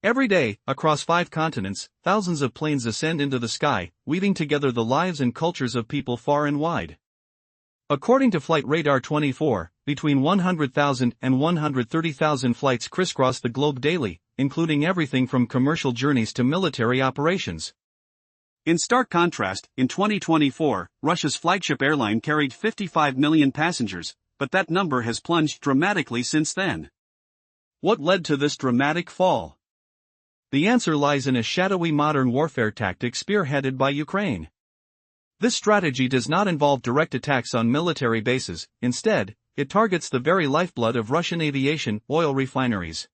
Every day, across 5 continents, thousands of planes ascend into the sky, weaving together the lives and cultures of people far and wide. According to Flight Radar 24, between 100,000 and 130,000 flights crisscross the globe daily, including everything from commercial journeys to military operations. In stark contrast, in 2024, Russia's flagship airline carried 55 million passengers, but that number has plunged dramatically since then. What led to this dramatic fall? The answer lies in a shadowy modern warfare tactic spearheaded by Ukraine. This strategy does not involve direct attacks on military bases. Instead, it targets the very lifeblood of Russian aviation, oil refineries.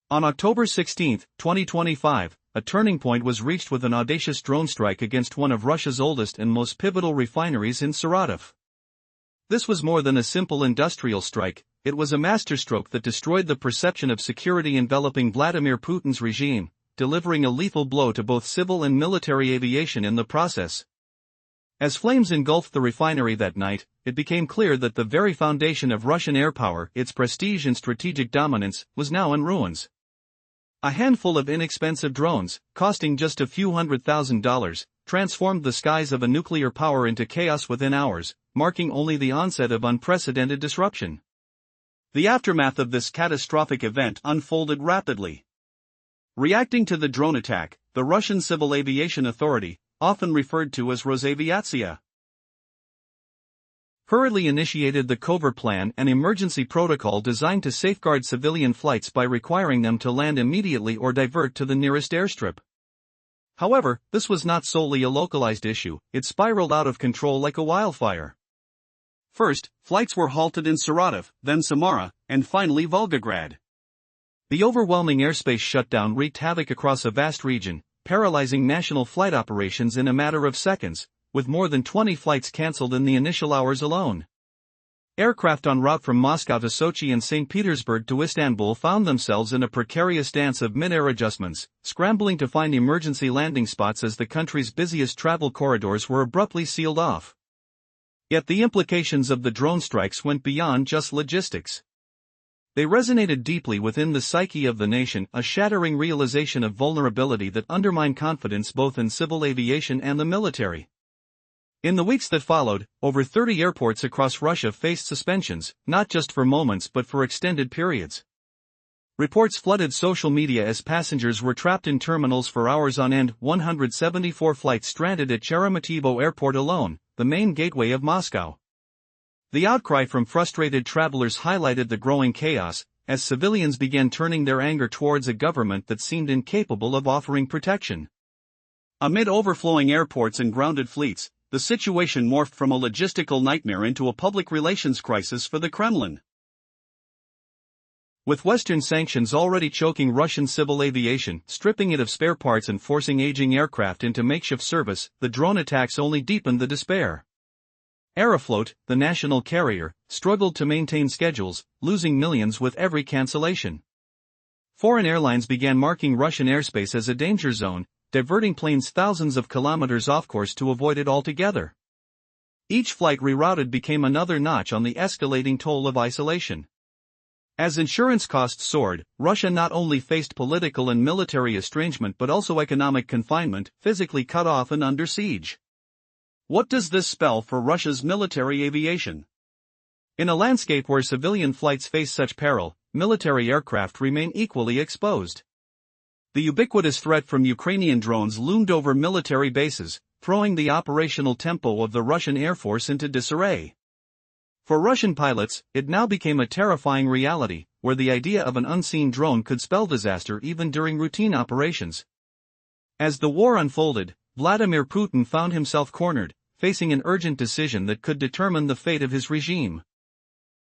On October 16, 2025, a turning point was reached with an audacious drone strike against one of Russia's oldest and most pivotal refineries in Saratov. This was more than a simple industrial strike, it was a masterstroke that destroyed the perception of security enveloping Vladimir Putin's regime, delivering a lethal blow to both civil and military aviation in the process. As flames engulfed the refinery that night, it became clear that the very foundation of Russian air power, its prestige and strategic dominance, was now in ruins. A handful of inexpensive drones, costing just a few $100,000, transformed the skies of a nuclear power into chaos within hours, marking only the onset of unprecedented disruption. The aftermath of this catastrophic event unfolded rapidly. Reacting to the drone attack, the Russian Civil Aviation Authority, often referred to as Rosaviatsia, hurriedly initiated the Covert Plan, an emergency protocol designed to safeguard civilian flights by requiring them to land immediately or divert to the nearest airstrip. However, this was not solely a localized issue, it spiraled out of control like a wildfire. First, flights were halted in Saratov, then Samara, and finally Volgograd. The overwhelming airspace shutdown wreaked havoc across a vast region, paralyzing national flight operations in a matter of seconds, with more than 20 flights cancelled in the initial hours alone. Aircraft en route from Moscow to Sochi and St. Petersburg to Istanbul found themselves in a precarious dance of mid-air adjustments, scrambling to find emergency landing spots as the country's busiest travel corridors were abruptly sealed off. Yet the implications of the drone strikes went beyond just logistics. They resonated deeply within the psyche of the nation, a shattering realization of vulnerability that undermined confidence both in civil aviation and the military. In the weeks that followed, over 30 airports across Russia faced suspensions, not just for moments but for extended periods. Reports flooded social media as passengers were trapped in terminals for hours on end. 174 flights stranded at Sheremetyevo Airport alone, the main gateway of Moscow. The outcry from frustrated travelers highlighted the growing chaos, as civilians began turning their anger towards a government that seemed incapable of offering protection. Amid overflowing airports and grounded fleets, the situation morphed from a logistical nightmare into a public relations crisis for the Kremlin. With Western sanctions already choking Russian civil aviation, stripping it of spare parts and forcing aging aircraft into makeshift service, the drone attacks only deepened the despair. Aeroflot, the national carrier, struggled to maintain schedules, losing millions with every cancellation. Foreign airlines began marking Russian airspace as a danger zone, diverting planes thousands of kilometers off course to avoid it altogether. Each flight rerouted became another notch on the escalating toll of isolation. As insurance costs soared, Russia not only faced political and military estrangement but also economic confinement, physically cut off and under siege. What does this spell for Russia's military aviation? In a landscape where civilian flights face such peril, military aircraft remain equally exposed. The ubiquitous threat from Ukrainian drones loomed over military bases, throwing the operational tempo of the Russian Air Force into disarray. For Russian pilots, it now became a terrifying reality, where the idea of an unseen drone could spell disaster even during routine operations. As the war unfolded, Vladimir Putin found himself cornered, facing an urgent decision that could determine the fate of his regime.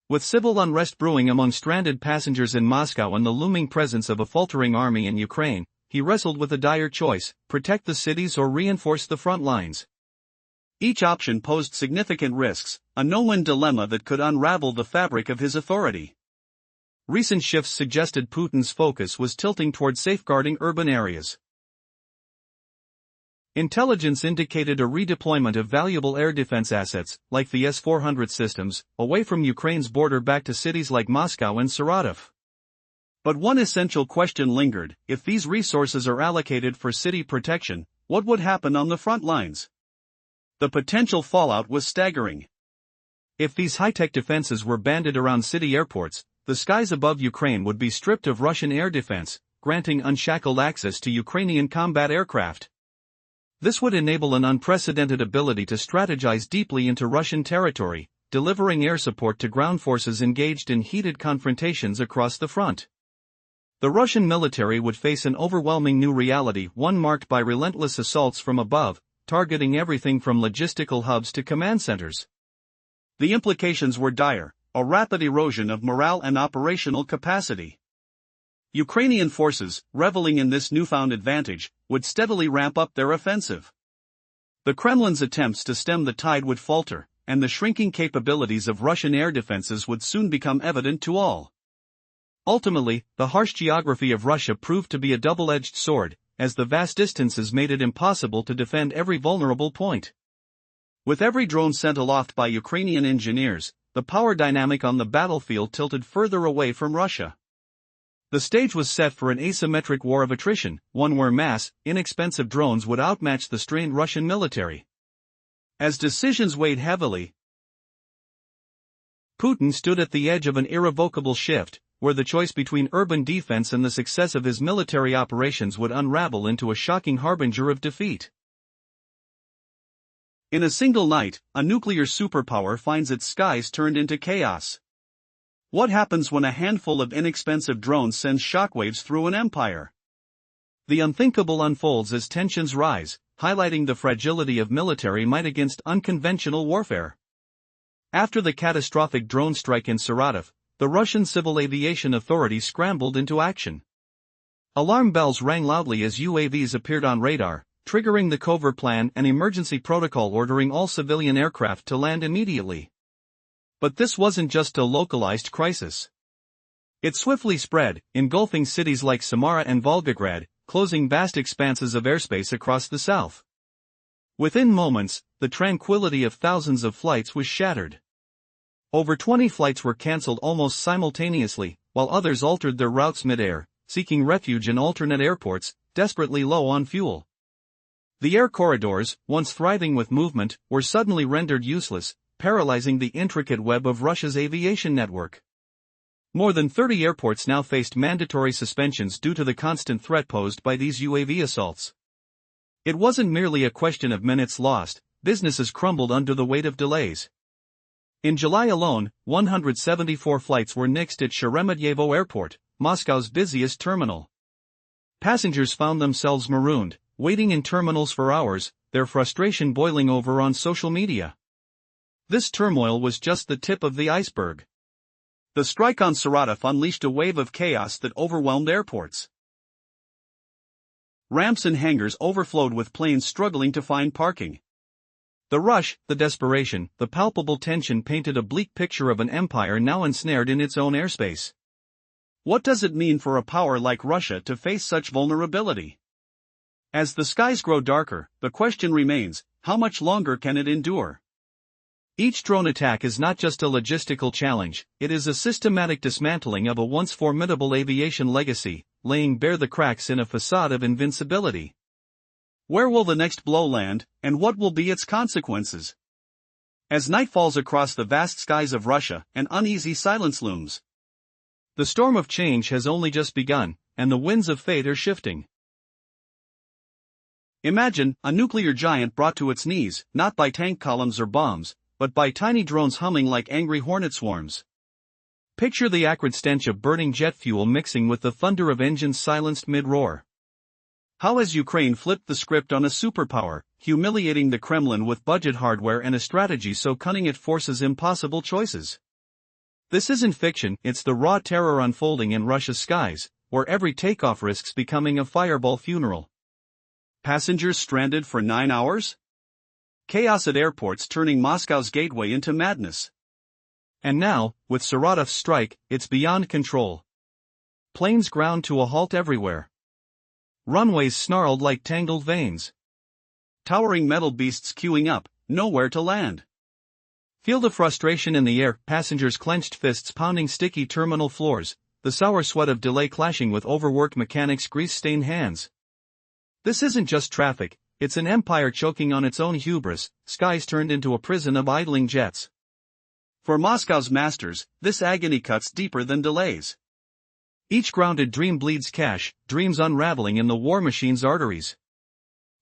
With civil unrest brewing among stranded passengers in Moscow and the looming presence of a faltering army in Ukraine, he wrestled with a dire choice: protect the cities or reinforce the front lines. Each option posed significant risks, a no-win dilemma that could unravel the fabric of his authority. Recent shifts suggested Putin's focus was tilting toward safeguarding urban areas. Intelligence indicated a redeployment of valuable air defense assets, like the S-400 systems, away from Ukraine's border back to cities like Moscow and Saratov. But one essential question lingered: if these resources are allocated for city protection, what would happen on the front lines? The potential fallout was staggering. If these high-tech defenses were banded around city airports, the skies above Ukraine would be stripped of Russian air defense, granting unshackled access to Ukrainian combat aircraft. This would enable an unprecedented ability to strategize deeply into Russian territory, delivering air support to ground forces engaged in heated confrontations across the front. The Russian military would face an overwhelming new reality, one marked by relentless assaults from above, targeting everything from logistical hubs to command centers. The implications were dire: a rapid erosion of morale and operational capacity. Ukrainian forces, reveling in this newfound advantage, would steadily ramp up their offensive. The Kremlin's attempts to stem the tide would falter, and the shrinking capabilities of Russian air defenses would soon become evident to all. Ultimately, the harsh geography of Russia proved to be a double-edged sword, as the vast distances made it impossible to defend every vulnerable point. With every drone sent aloft by Ukrainian engineers, the power dynamic on the battlefield tilted further away from Russia. The stage was set for an asymmetric war of attrition, one where mass, inexpensive drones would outmatch the strained Russian military. As decisions weighed heavily, Putin stood at the edge of an irrevocable shift, where the choice between urban defense and the success of his military operations would unravel into a shocking harbinger of defeat. In a single night, a nuclear superpower finds its skies turned into chaos. What happens when a handful of inexpensive drones sends shockwaves through an empire? The unthinkable unfolds as tensions rise, highlighting the fragility of military might against unconventional warfare. After the catastrophic drone strike in Saratov, the Russian Civil Aviation Authority scrambled into action. Alarm bells rang loudly as UAVs appeared on radar, triggering the covert plan and emergency protocol ordering all civilian aircraft to land immediately. But this wasn't just a localized crisis. It swiftly spread, engulfing cities like Samara and Volgograd, closing vast expanses of airspace across the south. Within moments, the tranquility of thousands of flights was shattered. Over 20 flights were cancelled almost simultaneously, while others altered their routes mid-air, seeking refuge in alternate airports, desperately low on fuel. The air corridors, once thriving with movement, were suddenly rendered useless, paralyzing the intricate web of Russia's aviation network. More than 30 airports now faced mandatory suspensions due to the constant threat posed by these UAV assaults. It wasn't merely a question of minutes lost, businesses crumbled under the weight of delays. In July alone, 174 flights were nixed at Sheremetyevo Airport, Moscow's busiest terminal. Passengers found themselves marooned, waiting in terminals for hours, their frustration boiling over on social media. This turmoil was just the tip of the iceberg. The strike on Saratov unleashed a wave of chaos that overwhelmed airports. Ramps and hangars overflowed with planes struggling to find parking. The rush, the desperation, the palpable tension painted a bleak picture of an empire now ensnared in its own airspace. What does it mean for a power like Russia to face such vulnerability? As the skies grow darker, the question remains: how much longer can it endure? Each drone attack is not just a logistical challenge, it is a systematic dismantling of a once formidable aviation legacy, laying bare the cracks in a facade of invincibility. Where will the next blow land, and what will be its consequences? As night falls across the vast skies of Russia, an uneasy silence looms. The storm of change has only just begun, and the winds of fate are shifting. Imagine a nuclear giant brought to its knees, not by tank columns or bombs, but by tiny drones humming like angry hornet swarms. Picture the acrid stench of burning jet fuel mixing with the thunder of engines silenced mid-roar. How has Ukraine flipped the script on a superpower, humiliating the Kremlin with budget hardware and a strategy so cunning it forces impossible choices? This isn't fiction, it's the raw terror unfolding in Russia's skies, where every takeoff risks becoming a fireball funeral. Passengers stranded for 9 hours? Chaos at airports turning Moscow's gateway into madness. And now, with Saratov's strike, it's beyond control. Planes ground to a halt everywhere. Runways snarled like tangled veins. Towering metal beasts queuing up, nowhere to land. Feel the frustration in the air, passengers' clenched fists pounding sticky terminal floors, the sour sweat of delay clashing with overworked mechanics' grease-stained hands. This isn't just traffic, it's an empire choking on its own hubris, skies turned into a prison of idling jets. For Moscow's masters, this agony cuts deeper than delays. Each grounded dream bleeds cash, dreams unraveling in the war machine's arteries.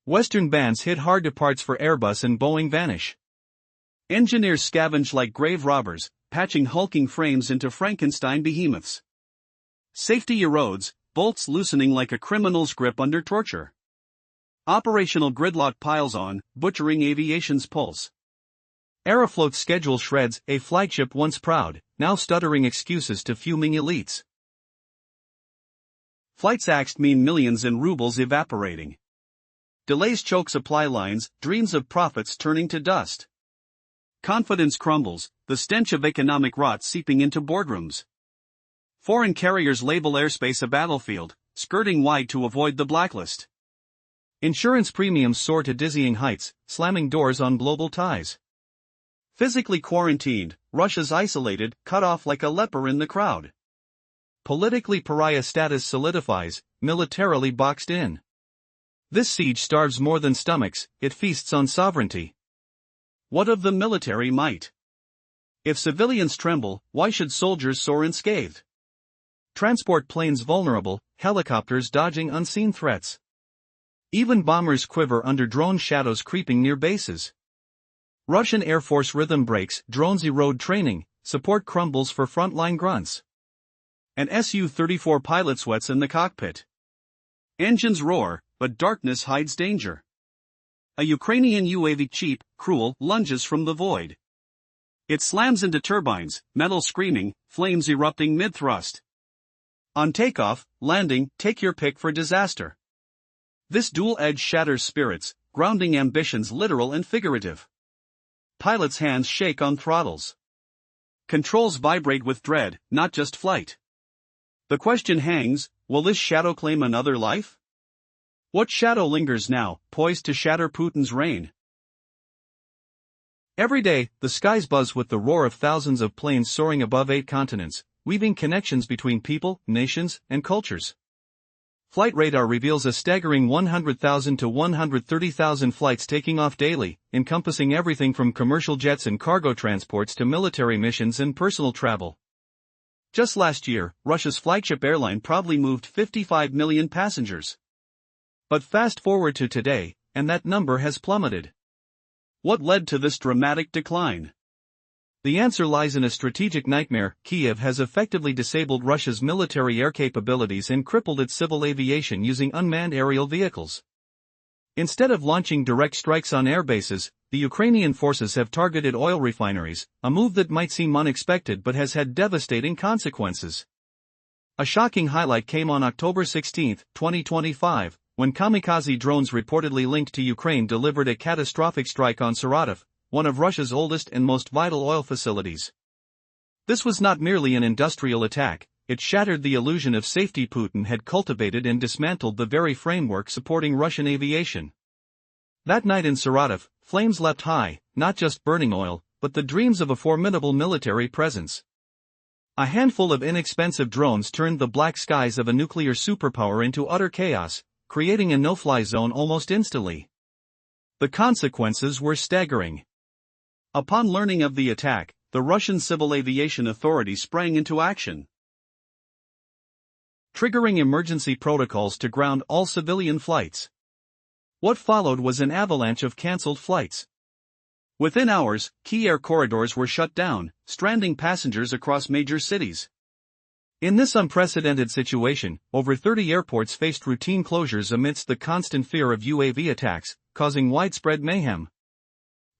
Western bands hit hard to parts for Airbus and Boeing vanish. Engineers scavenge like grave robbers, patching hulking frames into Frankenstein behemoths. Safety erodes, bolts loosening like a criminal's grip under torture. Operational gridlock piles on, butchering aviation's pulse. Aeroflot's schedule shreds, a flagship once proud, now stuttering excuses to fuming elites. Flights axed mean millions in rubles evaporating. Delays choke supply lines, dreams of profits turning to dust. Confidence crumbles, the stench of economic rot seeping into boardrooms. Foreign carriers label airspace a battlefield, skirting wide to avoid the blacklist. Insurance premiums soar to dizzying heights, slamming doors on global ties. Physically quarantined, Russia's isolated, cut off like a leper in the crowd. Politically pariah status solidifies, militarily boxed in. This siege starves more than stomachs, it feasts on sovereignty. What of the military might? If civilians tremble, why should soldiers soar unscathed? Transport planes vulnerable, helicopters dodging unseen threats. Even bombers quiver under drone shadows creeping near bases. Russian Air Force rhythm breaks, drones erode training, support crumbles for frontline grunts. An Su-34 pilot sweats in the cockpit. Engines roar, but darkness hides danger. A Ukrainian UAV, cheap, cruel, lunges from the void. It slams into turbines, metal screaming, flames erupting mid-thrust. On takeoff, landing, take your pick for disaster. This dual edge shatters spirits, grounding ambitions literal and figurative. Pilots' hands shake on throttles. Controls vibrate with dread, not just flight. The question hangs, will this shadow claim another life? What shadow lingers now, poised to shatter Putin's reign? Every day, the skies buzz with the roar of thousands of planes soaring above 8 continents, weaving connections between people, nations, and cultures. Flight radar reveals a staggering 100,000 to 130,000 flights taking off daily, encompassing everything from commercial jets and cargo transports to military missions and personal travel. Just last year, Russia's flagship airline proudly moved 55 million passengers. But fast forward to today, and that number has plummeted. What led to this dramatic decline? The answer lies in a strategic nightmare. Kiev has effectively disabled Russia's military air capabilities and crippled its civil aviation using unmanned aerial vehicles. Instead of launching direct strikes on airbases, the Ukrainian forces have targeted oil refineries, a move that might seem unexpected but has had devastating consequences. A shocking highlight came on October 16, 2025, when kamikaze drones reportedly linked to Ukraine delivered a catastrophic strike on Saratov, one of Russia's oldest and most vital oil facilities. This was not merely an industrial attack, it shattered the illusion of safety Putin had cultivated and dismantled the very framework supporting Russian aviation. That night in Saratov, flames leapt high, not just burning oil, but the dreams of a formidable military presence. A handful of inexpensive drones turned the black skies of a nuclear superpower into utter chaos, creating a no-fly zone almost instantly. The consequences were staggering. Upon learning of the attack, the Russian Civil Aviation Authority sprang into action, triggering emergency protocols to ground all civilian flights. What followed was an avalanche of cancelled flights. Within hours, key air corridors were shut down, stranding passengers across major cities. In this unprecedented situation, over 30 airports faced routine closures amidst the constant fear of UAV attacks, causing widespread mayhem.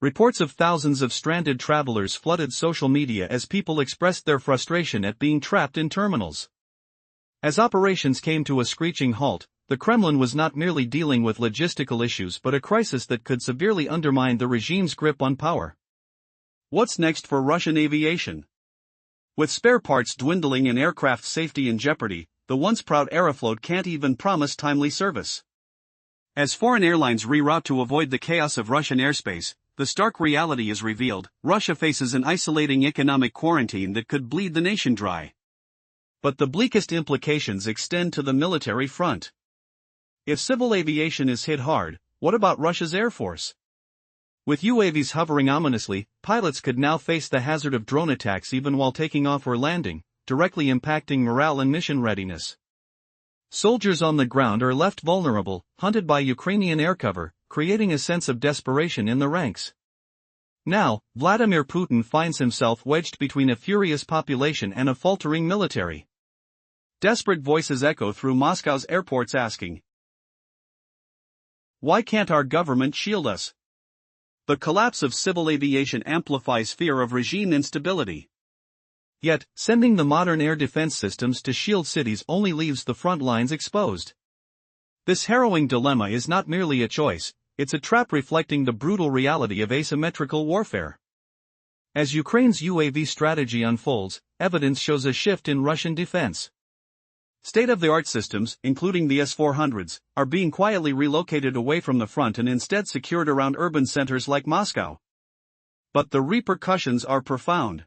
Reports of thousands of stranded travelers flooded social media as people expressed their frustration at being trapped in terminals. As operations came to a screeching halt, the Kremlin was not merely dealing with logistical issues but a crisis that could severely undermine the regime's grip on power. What's next for Russian aviation? With spare parts dwindling and aircraft safety in jeopardy, the once proud Aeroflot can't even promise timely service. As foreign airlines reroute to avoid the chaos of Russian airspace, the stark reality is revealed: Russia faces an isolating economic quarantine that could bleed the nation dry. But the bleakest implications extend to the military front. If civil aviation is hit hard, what about Russia's Air Force? With UAVs hovering ominously, pilots could now face the hazard of drone attacks even while taking off or landing, directly impacting morale and mission readiness. Soldiers on the ground are left vulnerable, hunted by Ukrainian air cover, creating a sense of desperation in the ranks. Now, Vladimir Putin finds himself wedged between a furious population and a faltering military. Desperate voices echo through Moscow's airports asking, "Why can't our government shield us?" The collapse of civil aviation amplifies fear of regime instability. Yet, sending the modern air defense systems to shield cities only leaves the front lines exposed. This harrowing dilemma is not merely a choice, it's a trap reflecting the brutal reality of asymmetrical warfare. As Ukraine's UAV strategy unfolds, evidence shows a shift in Russian defense. State-of-the-art systems, including the S-400s, are being quietly relocated away from the front and instead secured around urban centers like Moscow. But the repercussions are profound.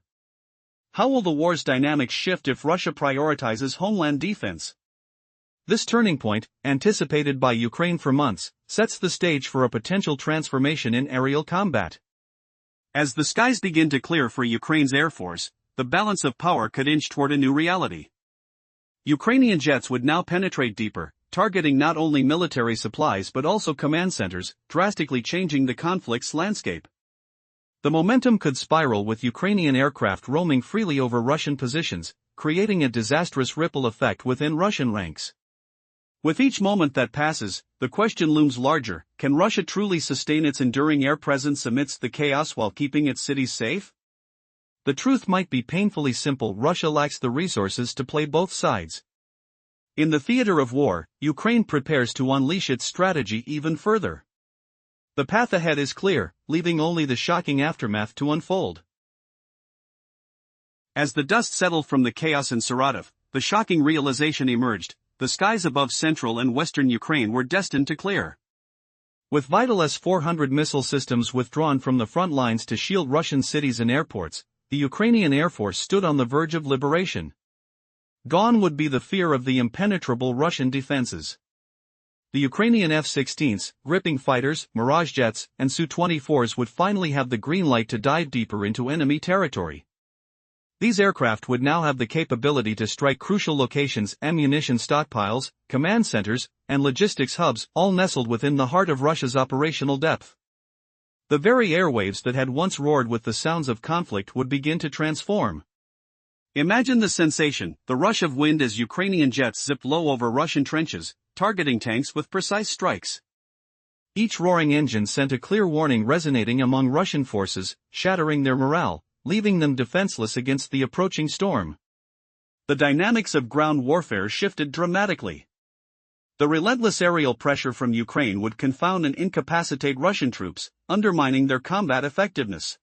How will the war's dynamics shift if Russia prioritizes homeland defense? This turning point, anticipated by Ukraine for months, sets the stage for a potential transformation in aerial combat. As the skies begin to clear for Ukraine's Air Force, the balance of power could inch toward a new reality. Ukrainian jets would now penetrate deeper, targeting not only military supplies but also command centers, drastically changing the conflict's landscape. The momentum could spiral with Ukrainian aircraft roaming freely over Russian positions, creating a disastrous ripple effect within Russian ranks. With each moment that passes, the question looms larger: can Russia truly sustain its enduring air presence amidst the chaos while keeping its cities safe? The truth might be painfully simple: Russia lacks the resources to play both sides. In the theater of war, Ukraine prepares to unleash its strategy even further. The path ahead is clear, leaving only the shocking aftermath to unfold. As the dust settled from the chaos in Saratov, the shocking realization emerged: the skies above central and western Ukraine were destined to clear. With vital S-400 missile systems withdrawn from the front lines to shield Russian cities and airports, the Ukrainian Air Force stood on the verge of liberation. Gone would be the fear of the impenetrable Russian defenses. The Ukrainian F-16s, gripping fighters, Mirage jets, and Su-24s would finally have the green light to dive deeper into enemy territory. These aircraft would now have the capability to strike crucial locations: ammunition stockpiles, command centers, and logistics hubs, all nestled within the heart of Russia's operational depth. The very airwaves that had once roared with the sounds of conflict would begin to transform. Imagine the sensation: the rush of wind as Ukrainian jets zipped low over Russian trenches, targeting tanks with precise strikes. Each roaring engine sent a clear warning resonating among Russian forces, shattering their morale, leaving them defenseless against the approaching storm. The dynamics of ground warfare shifted dramatically. The relentless aerial pressure from Ukraine would confound and incapacitate Russian troops, undermining their combat effectiveness.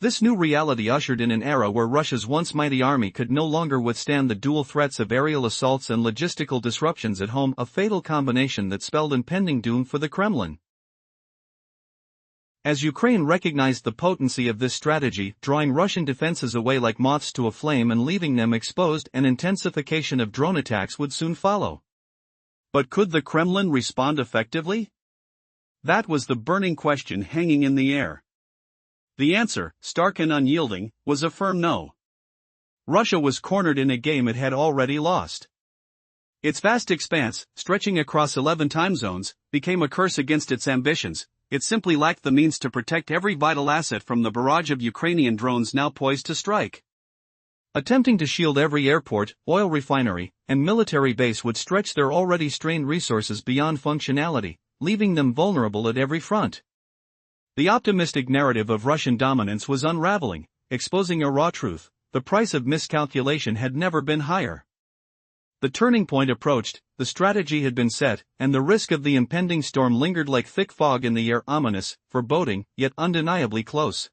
This new reality ushered in an era where Russia's once mighty army could no longer withstand the dual threats of aerial assaults and logistical disruptions at home, a fatal combination that spelled impending doom for the Kremlin. As Ukraine recognized the potency of this strategy, drawing Russian defenses away like moths to a flame and leaving them exposed, an intensification of drone attacks would soon follow. But could the Kremlin respond effectively? That was the burning question hanging in the air. The answer, stark and unyielding, was a firm no. Russia was cornered in a game it had already lost. Its vast expanse, stretching across 11 time zones, became a curse against its ambitions. It simply lacked the means to protect every vital asset from the barrage of Ukrainian drones now poised to strike. Attempting to shield every airport, oil refinery, and military base would stretch their already strained resources beyond functionality, leaving them vulnerable at every front. The optimistic narrative of Russian dominance was unraveling, exposing a raw truth: the price of miscalculation had never been higher. The turning point approached, the strategy had been set, and the risk of the impending storm lingered like thick fog in the air, ominous, foreboding, yet undeniably close.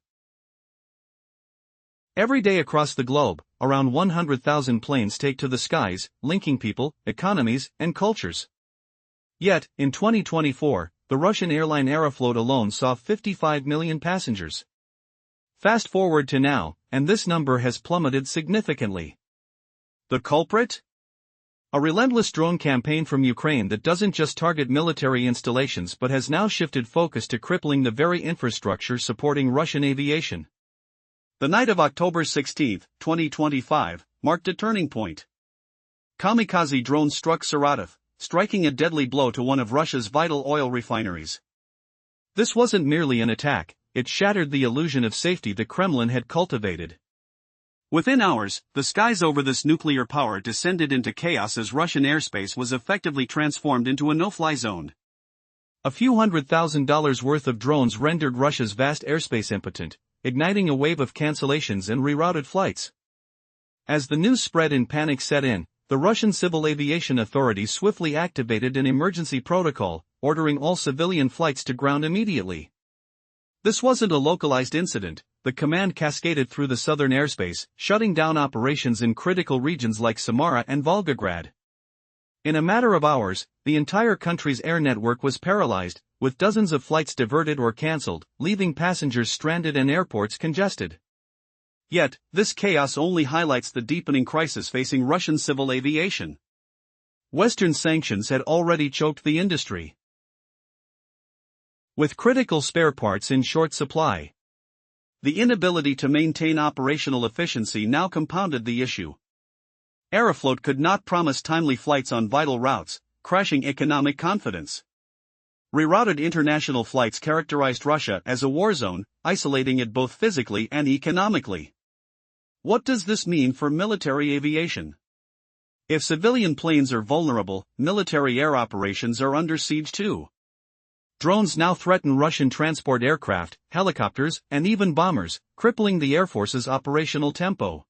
Every day across the globe, around 100,000 planes take to the skies, linking people, economies, and cultures. Yet, in 2024, the Russian airline Aeroflot alone saw 55 million passengers. Fast forward to now, and this number has plummeted significantly. The culprit? A relentless drone campaign from Ukraine that doesn't just target military installations but has now shifted focus to crippling the very infrastructure supporting Russian aviation. The night of October 16, 2025, marked a turning point. Kamikaze drones struck Saratov, striking a deadly blow to one of Russia's vital oil refineries. This wasn't merely an attack, it shattered the illusion of safety the Kremlin had cultivated. Within hours, the skies over this nuclear power descended into chaos as Russian airspace was effectively transformed into a no-fly zone. A few $100,000 worth of drones rendered Russia's vast airspace impotent, igniting a wave of cancellations and rerouted flights. As the news spread and panic set in, the Russian Civil Aviation Authority swiftly activated an emergency protocol, ordering all civilian flights to ground immediately. This wasn't a localized incident. The command cascaded through the southern airspace, shutting down operations in critical regions like Samara and Volgograd. In a matter of hours, the entire country's air network was paralyzed, with dozens of flights diverted or cancelled, leaving passengers stranded and airports congested. Yet, this chaos only highlights the deepening crisis facing Russian civil aviation. Western sanctions had already choked the industry, with critical spare parts in short supply. The inability to maintain operational efficiency now compounded the issue. Aeroflot could not promise timely flights on vital routes, crashing economic confidence. Rerouted international flights characterized Russia as a war zone, isolating it both physically and economically. What does this mean for military aviation? If civilian planes are vulnerable, military air operations are under siege too. Drones now threaten Russian transport aircraft, helicopters, and even bombers, crippling the Air Force's operational tempo.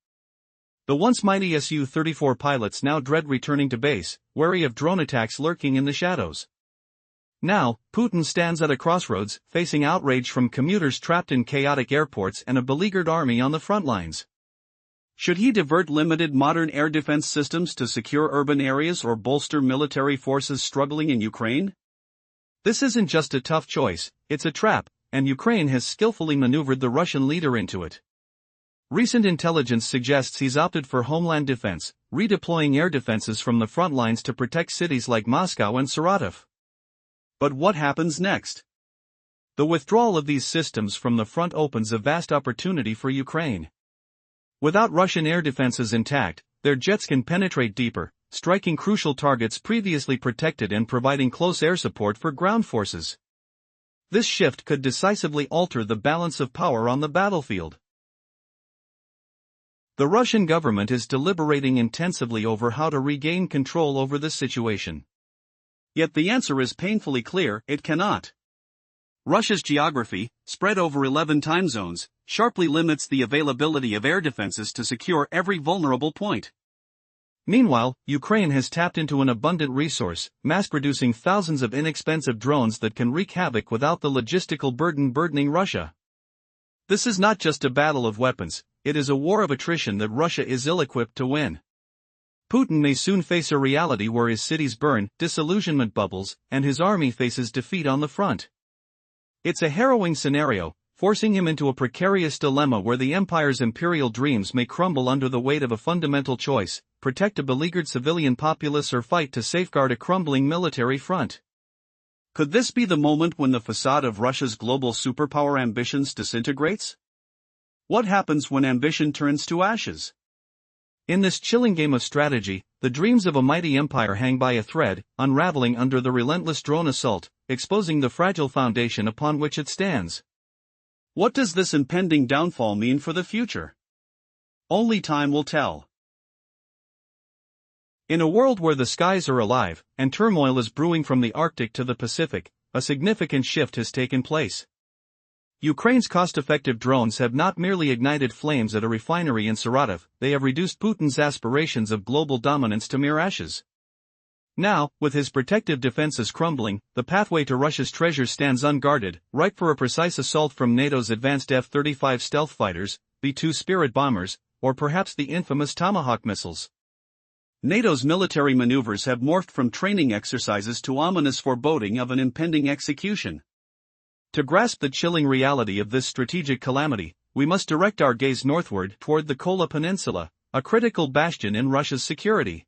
The once mighty Su-34 pilots now dread returning to base, wary of drone attacks lurking in the shadows. Now, Putin stands at a crossroads, facing outrage from commuters trapped in chaotic airports and a beleaguered army on the front lines. Should he divert limited modern air defense systems to secure urban areas or bolster military forces struggling in Ukraine? This isn't just a tough choice, it's a trap, and Ukraine has skillfully maneuvered the Russian leader into it. Recent intelligence suggests he's opted for homeland defense, redeploying air defenses from the front lines to protect cities like Moscow and Saratov. But what happens next? The withdrawal of these systems from the front opens a vast opportunity for Ukraine. Without Russian air defenses intact, their jets can penetrate deeper, striking crucial targets previously protected and providing close air support for ground forces. This shift could decisively alter the balance of power on the battlefield. The Russian government is deliberating intensively over how to regain control over this situation. Yet the answer is painfully clear: it cannot. Russia's geography, spread over 11 time zones, sharply limits the availability of air defenses to secure every vulnerable point. Meanwhile, Ukraine has tapped into an abundant resource, mass-producing thousands of inexpensive drones that can wreak havoc without the logistical burden burdening Russia. This is not just a battle of weapons, it is a war of attrition that Russia is ill-equipped to win. Putin may soon face a reality where his cities burn, disillusionment bubbles, and his army faces defeat on the front. It's a harrowing scenario, forcing him into a precarious dilemma where the empire's imperial dreams may crumble under the weight of a fundamental choice: protect a beleaguered civilian populace or fight to safeguard a crumbling military front. Could this be the moment when the facade of Russia's global superpower ambitions disintegrates? What happens when ambition turns to ashes? In this chilling game of strategy, the dreams of a mighty empire hang by a thread, unraveling under the relentless drone assault, exposing the fragile foundation upon which it stands. What does this impending downfall mean for the future? Only time will tell. In a world where the skies are alive, and turmoil is brewing from the Arctic to the Pacific, a significant shift has taken place. Ukraine's cost-effective drones have not merely ignited flames at a refinery in Saratov, they have reduced Putin's aspirations of global dominance to mere ashes. Now, with his protective defenses crumbling, the pathway to Russia's treasures stands unguarded, ripe for a precise assault from NATO's advanced F-35 stealth fighters, B-2 Spirit bombers, or perhaps the infamous Tomahawk missiles. NATO's military maneuvers have morphed from training exercises to ominous foreboding of an impending execution. To grasp the chilling reality of this strategic calamity, we must direct our gaze northward toward the Kola Peninsula, a critical bastion in Russia's security.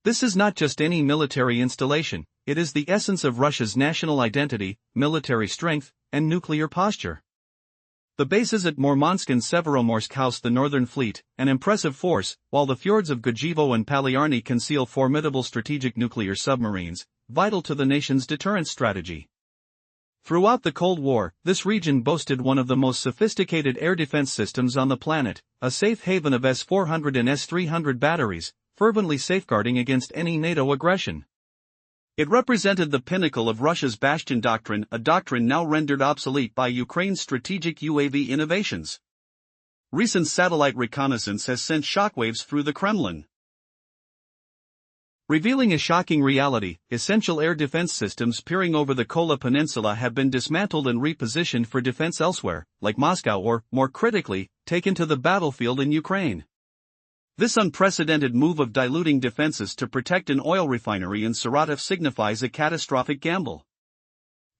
This is not just any military installation, it is the essence of Russia's national identity, military strength, and nuclear posture. The bases at Murmansk and Severomorsk house the Northern Fleet, an impressive force, while the fjords of Gujevo and Palyarny conceal formidable strategic nuclear submarines, vital to the nation's deterrence strategy. Throughout the Cold War, this region boasted one of the most sophisticated air defense systems on the planet, a safe haven of S-400 and S-300 batteries, fervently safeguarding against any NATO aggression. It represented the pinnacle of Russia's Bastion doctrine, a doctrine now rendered obsolete by Ukraine's strategic UAV innovations. Recent satellite reconnaissance has sent shockwaves through the Kremlin, revealing a shocking reality. Essential air defense systems peering over the Kola Peninsula have been dismantled and repositioned for defense elsewhere, like Moscow or, more critically, taken to the battlefield in Ukraine. This unprecedented move of diluting defenses to protect an oil refinery in Saratov signifies a catastrophic gamble.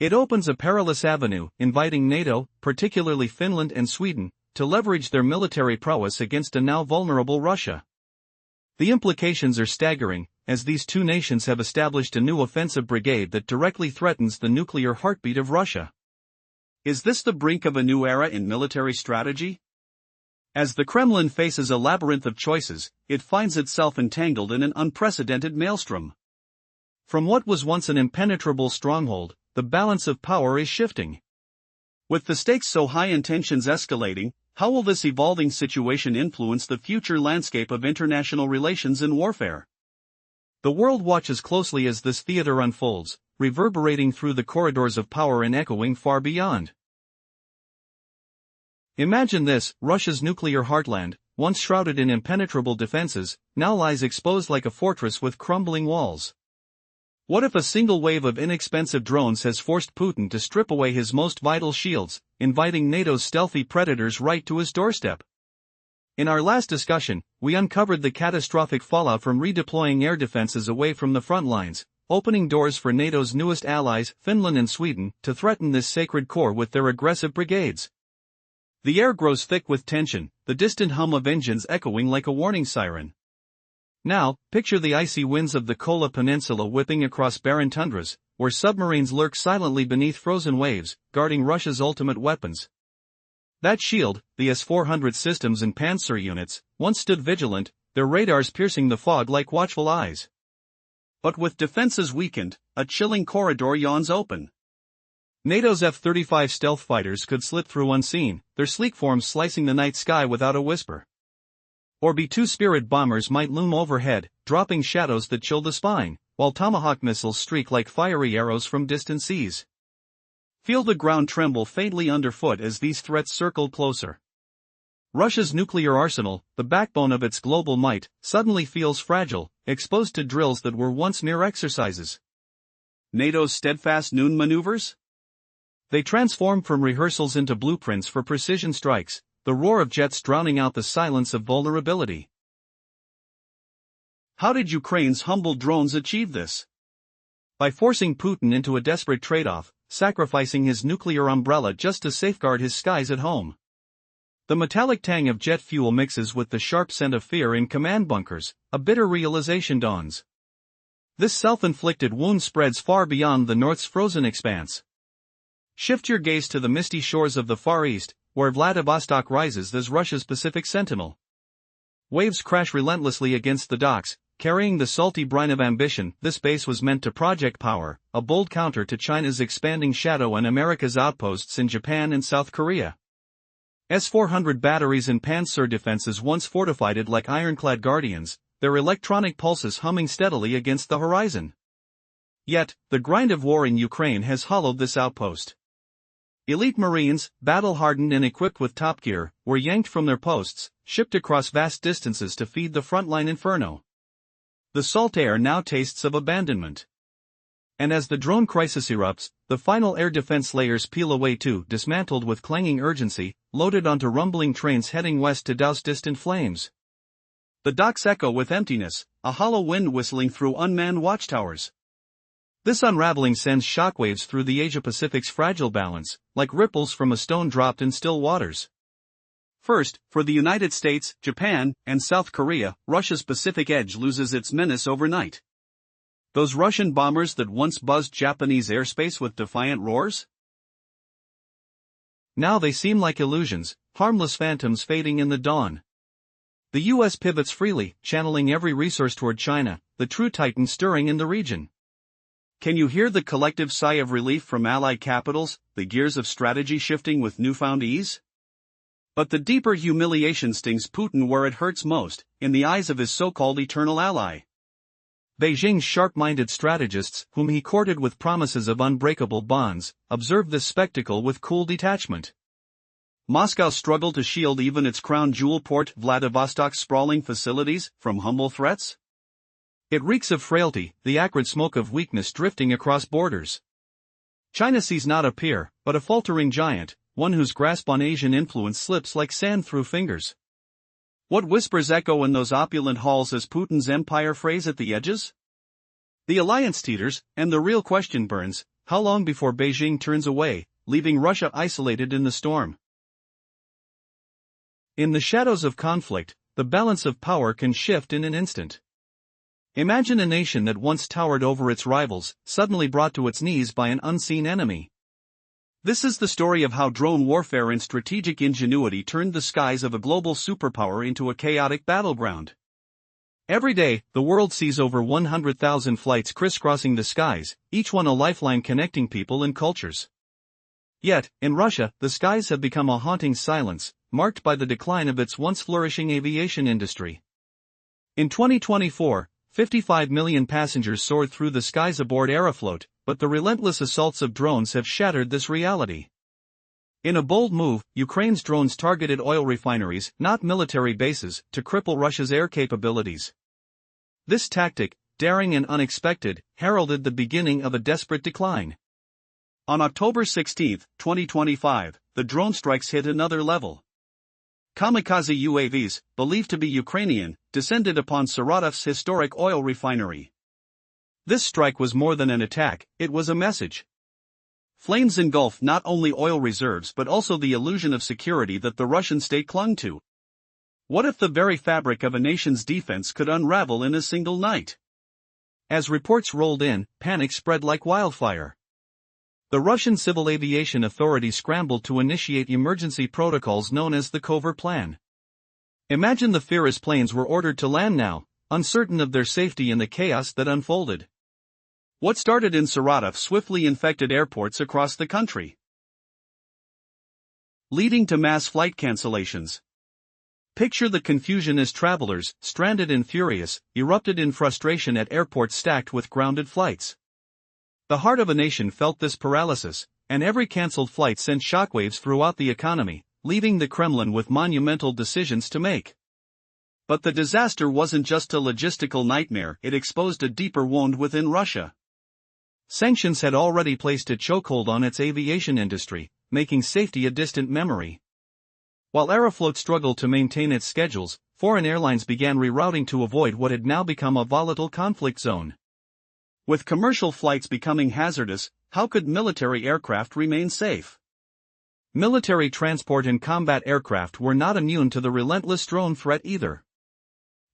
It opens a perilous avenue, inviting NATO, particularly Finland and Sweden, to leverage their military prowess against a now vulnerable Russia. The implications are staggering, as these two nations have established a new offensive brigade that directly threatens the nuclear heartbeat of Russia. Is this the brink of a new era in military strategy? As the Kremlin faces a labyrinth of choices, it finds itself entangled in an unprecedented maelstrom. From what was once an impenetrable stronghold, the balance of power is shifting. With the stakes so high and tensions escalating, how will this evolving situation influence the future landscape of international relations and warfare? The world watches closely as this theater unfolds, reverberating through the corridors of power and echoing far beyond. Imagine this: Russia's nuclear heartland, once shrouded in impenetrable defenses, now lies exposed like a fortress with crumbling walls. What if a single wave of inexpensive drones has forced Putin to strip away his most vital shields, inviting NATO's stealthy predators right to his doorstep? In our last discussion, we uncovered the catastrophic fallout from redeploying air defenses away from the front lines, opening doors for NATO's newest allies, Finland and Sweden, to threaten this sacred core with their aggressive brigades. The air grows thick with tension, the distant hum of engines echoing like a warning siren. Now, picture the icy winds of the Kola Peninsula whipping across barren tundras, where submarines lurk silently beneath frozen waves, guarding Russia's ultimate weapons. That shield, the S-400 systems and Panzer units, once stood vigilant, their radars piercing the fog like watchful eyes. But with defenses weakened, a chilling corridor yawns open. NATO's F-35 stealth fighters could slip through unseen, their sleek forms slicing the night sky without a whisper. Or B-2 Spirit bombers might loom overhead, dropping shadows that chill the spine, while Tomahawk missiles streak like fiery arrows from distant seas. Feel the ground tremble faintly underfoot as these threats circle closer. Russia's nuclear arsenal, the backbone of its global might, suddenly feels fragile, exposed to drills that were once mere exercises. NATO's steadfast noon maneuvers? They transform from rehearsals into blueprints for precision strikes, the roar of jets drowning out the silence of vulnerability. How did Ukraine's humble drones achieve this? By forcing Putin into a desperate trade-off, sacrificing his nuclear umbrella just to safeguard his skies at home. The metallic tang of jet fuel mixes with the sharp scent of fear in command bunkers, a bitter realization dawns. This self-inflicted wound spreads far beyond the North's frozen expanse. Shift your gaze to the misty shores of the Far East, where Vladivostok rises as Russia's Pacific sentinel. Waves crash relentlessly against the docks, carrying the salty brine of ambition. This base was meant to project power, a bold counter to China's expanding shadow and America's outposts in Japan and South Korea. S-400 batteries and Panzer defenses once fortified it like ironclad guardians, their electronic pulses humming steadily against the horizon. Yet, the grind of war in Ukraine has hollowed this outpost. Elite Marines, battle-hardened and equipped with top gear, were yanked from their posts, shipped across vast distances to feed the frontline inferno. The salt air now tastes of abandonment. And as the drone crisis erupts, the final air defense layers peel away too, dismantled with clanging urgency, loaded onto rumbling trains heading west to douse distant flames. The docks echo with emptiness, a hollow wind whistling through unmanned watchtowers. This unraveling sends shockwaves through the Asia-Pacific's fragile balance, like ripples from a stone dropped in still waters. First, for the United States, Japan, and South Korea, Russia's Pacific edge loses its menace overnight. Those Russian bombers that once buzzed Japanese airspace with defiant roars? Now they seem like illusions, harmless phantoms fading in the dawn. The US pivots freely, channeling every resource toward China, the true titan stirring in the region. Can you hear the collective sigh of relief from allied capitals, the gears of strategy shifting with newfound ease? But the deeper humiliation stings Putin where it hurts most, in the eyes of his so-called eternal ally. Beijing's sharp-minded strategists, whom he courted with promises of unbreakable bonds, observed this spectacle with cool detachment. Moscow struggled to shield even its crown jewel port Vladivostok's sprawling facilities from humble threats? It reeks of frailty, the acrid smoke of weakness drifting across borders. China sees not a peer, but a faltering giant, one whose grasp on Asian influence slips like sand through fingers. What whispers echo in those opulent halls as Putin's empire frays at the edges? The alliance teeters, and the real question burns, how long before Beijing turns away, leaving Russia isolated in the storm? In the shadows of conflict, the balance of power can shift in an instant. Imagine a nation that once towered over its rivals, suddenly brought to its knees by an unseen enemy. This is the story of how drone warfare and strategic ingenuity turned the skies of a global superpower into a chaotic battleground. Every day, the world sees over 100,000 flights crisscrossing the skies, each one a lifeline connecting people and cultures. Yet, in Russia, the skies have become a haunting silence, marked by the decline of its once flourishing aviation industry. In 2024, 55 million passengers soared through the skies aboard Aeroflot, but the relentless assaults of drones have shattered this reality. In a bold move, Ukraine's drones targeted oil refineries, not military bases, to cripple Russia's air capabilities. This tactic, daring and unexpected, heralded the beginning of a desperate decline. On October 16, 2025, the drone strikes hit another level. Kamikaze UAVs, believed to be Ukrainian, descended upon Saratov's historic oil refinery. This strike was more than an attack, it was a message. Flames engulfed not only oil reserves but also the illusion of security that the Russian state clung to. What if the very fabric of a nation's defense could unravel in a single night? As reports rolled in, panic spread like wildfire. The Russian Civil Aviation Authority scrambled to initiate emergency protocols known as the Covert Plan. Imagine the fear as planes were ordered to land now, uncertain of their safety in the chaos that unfolded. What started in Saratov swiftly infected airports across the country, leading to mass flight cancellations. Picture the confusion as travelers, stranded and furious, erupted in frustration at airports stacked with grounded flights. The heart of a nation felt this paralysis, and every cancelled flight sent shockwaves throughout the economy, leaving the Kremlin with monumental decisions to make. But the disaster wasn't just a logistical nightmare, it exposed a deeper wound within Russia. Sanctions had already placed a chokehold on its aviation industry, making safety a distant memory. While Aeroflot struggled to maintain its schedules, foreign airlines began rerouting to avoid what had now become a volatile conflict zone. With commercial flights becoming hazardous, how could military aircraft remain safe? Military transport and combat aircraft were not immune to the relentless drone threat either.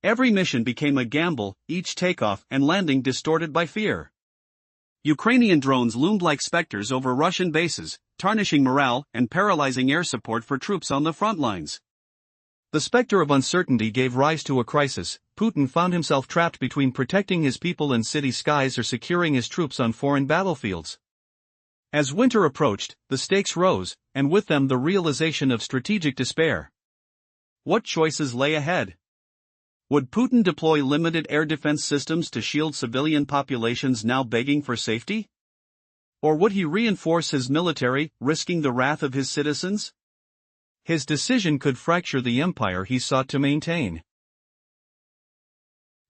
Every mission became a gamble, each takeoff and landing distorted by fear. Ukrainian drones loomed like specters over Russian bases, tarnishing morale and paralyzing air support for troops on the front lines. The specter of uncertainty gave rise to a crisis. Putin found himself trapped between protecting his people in city skies or securing his troops on foreign battlefields. As winter approached, the stakes rose, and with them the realization of strategic despair. What choices lay ahead? Would Putin deploy limited air defense systems to shield civilian populations now begging for safety? Or would he reinforce his military, risking the wrath of his citizens? His decision could fracture the empire he sought to maintain.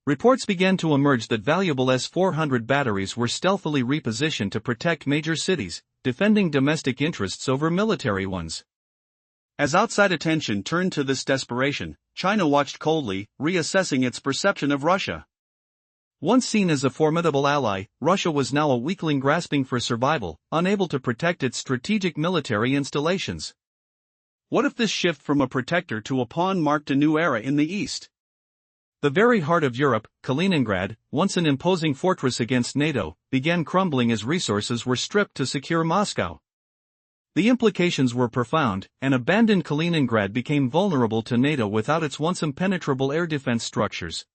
Reports began to emerge that valuable S-400 batteries were stealthily repositioned to protect major cities, defending domestic interests over military ones. As outside attention turned to this desperation, China watched coldly, reassessing its perception of Russia. Once seen as a formidable ally, Russia was now a weakling grasping for survival, unable to protect its strategic military installations. What if this shift from a protector to a pawn marked a new era in the East? The very heart of Europe, Kaliningrad, once an imposing fortress against NATO, began crumbling as resources were stripped to secure Moscow. The implications were profound. An abandoned Kaliningrad became vulnerable to NATO without its once impenetrable air defense structures.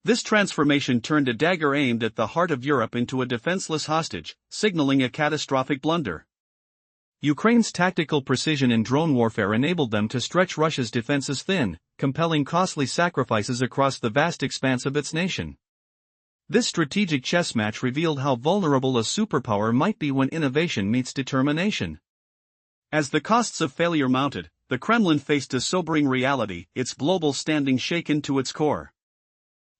This transformation turned a dagger aimed at the heart of Europe into a defenseless hostage, signaling a catastrophic blunder. Ukraine's tactical precision in drone warfare enabled them to stretch Russia's defenses thin, compelling costly sacrifices across the vast expanse of its nation. This strategic chess match revealed how vulnerable a superpower might be when innovation meets determination. As the costs of failure mounted, the Kremlin faced a sobering reality, its global standing shaken to its core.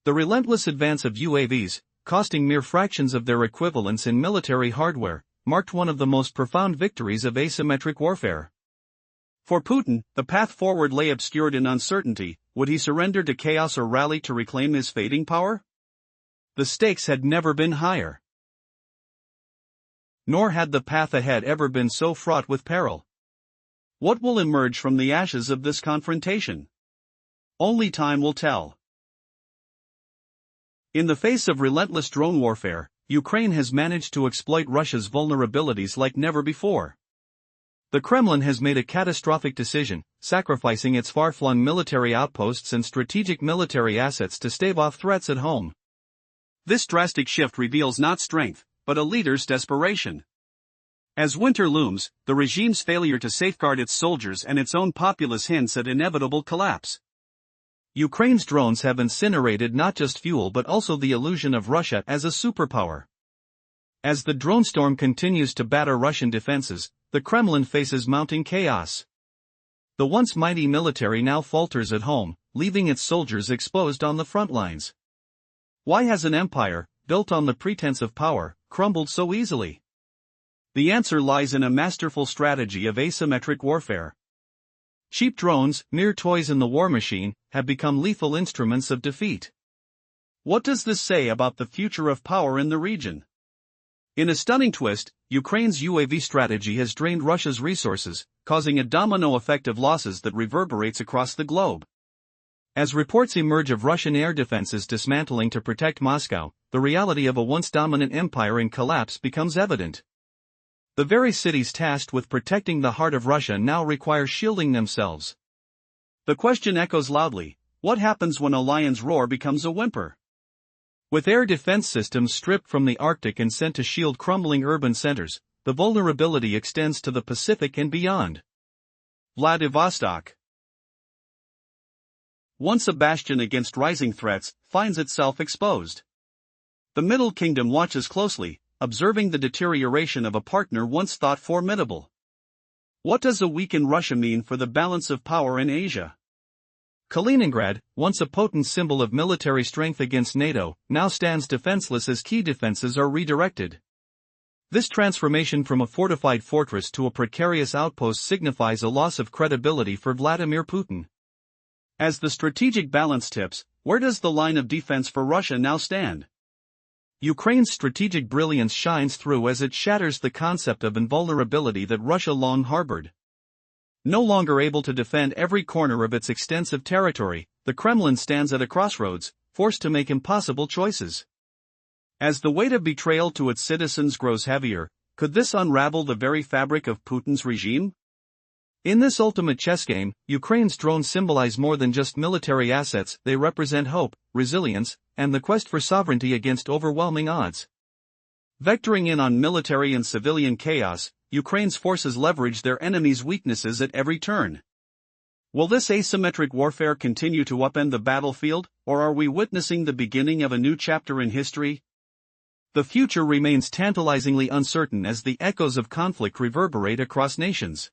The relentless advance of UAVs, costing mere fractions of their equivalents in military hardware, marked one of the most profound victories of asymmetric warfare. For Putin, the path forward lay obscured in uncertainty. Would he surrender to chaos or rally to reclaim his fading power? The stakes had never been higher. Nor had the path ahead ever been so fraught with peril. What will emerge from the ashes of this confrontation? Only time will tell. In the face of relentless drone warfare, Ukraine has managed to exploit Russia's vulnerabilities like never before. The Kremlin has made a catastrophic decision, sacrificing its far-flung military outposts and strategic military assets to stave off threats at home. This drastic shift reveals not strength, but a leader's desperation. As winter looms, the regime's failure to safeguard its soldiers and its own populace hints at inevitable collapse. Ukraine's drones have incinerated not just fuel but also the illusion of Russia as a superpower. As the drone storm continues to batter Russian defenses, the Kremlin faces mounting chaos. The once mighty military now falters at home, leaving its soldiers exposed on the front lines. Why has an empire, built on the pretense of power, crumbled so easily? The answer lies in a masterful strategy of asymmetric warfare. Cheap drones, mere toys in the war machine, have become lethal instruments of defeat. What does this say about the future of power in the region? In a stunning twist, Ukraine's UAV strategy has drained Russia's resources, causing a domino effect of losses that reverberates across the globe. As reports emerge of Russian air defenses dismantling to protect Moscow, the reality of a once dominant empire in collapse becomes evident. The very cities tasked with protecting the heart of Russia now require shielding themselves. The question echoes loudly: what happens when a lion's roar becomes a whimper? With air defense systems stripped from the Arctic and sent to shield crumbling urban centers, the vulnerability extends to the Pacific and beyond. Vladivostok, once a bastion against rising threats, finds itself exposed. The Middle Kingdom watches closely, observing the deterioration of a partner once thought formidable. What does a weakened Russia mean for the balance of power in Asia? Kaliningrad, once a potent symbol of military strength against NATO, now stands defenseless as key defenses are redirected. This transformation from a fortified fortress to a precarious outpost signifies a loss of credibility for Vladimir Putin. As the strategic balance tips, where does the line of defense for Russia now stand? Ukraine's strategic brilliance shines through as it shatters the concept of invulnerability that Russia long harbored. No longer able to defend every corner of its extensive territory, the Kremlin stands at a crossroads, forced to make impossible choices. As the weight of betrayal to its citizens grows heavier, could this unravel the very fabric of Putin's regime? In this ultimate chess game, Ukraine's drones symbolize more than just military assets. They represent hope, resilience, and the quest for sovereignty against overwhelming odds. Vectoring in on military and civilian chaos, Ukraine's forces leverage their enemies' weaknesses at every turn. Will this asymmetric warfare continue to upend the battlefield, or are we witnessing the beginning of a new chapter in history? The future remains tantalizingly uncertain as the echoes of conflict reverberate across nations.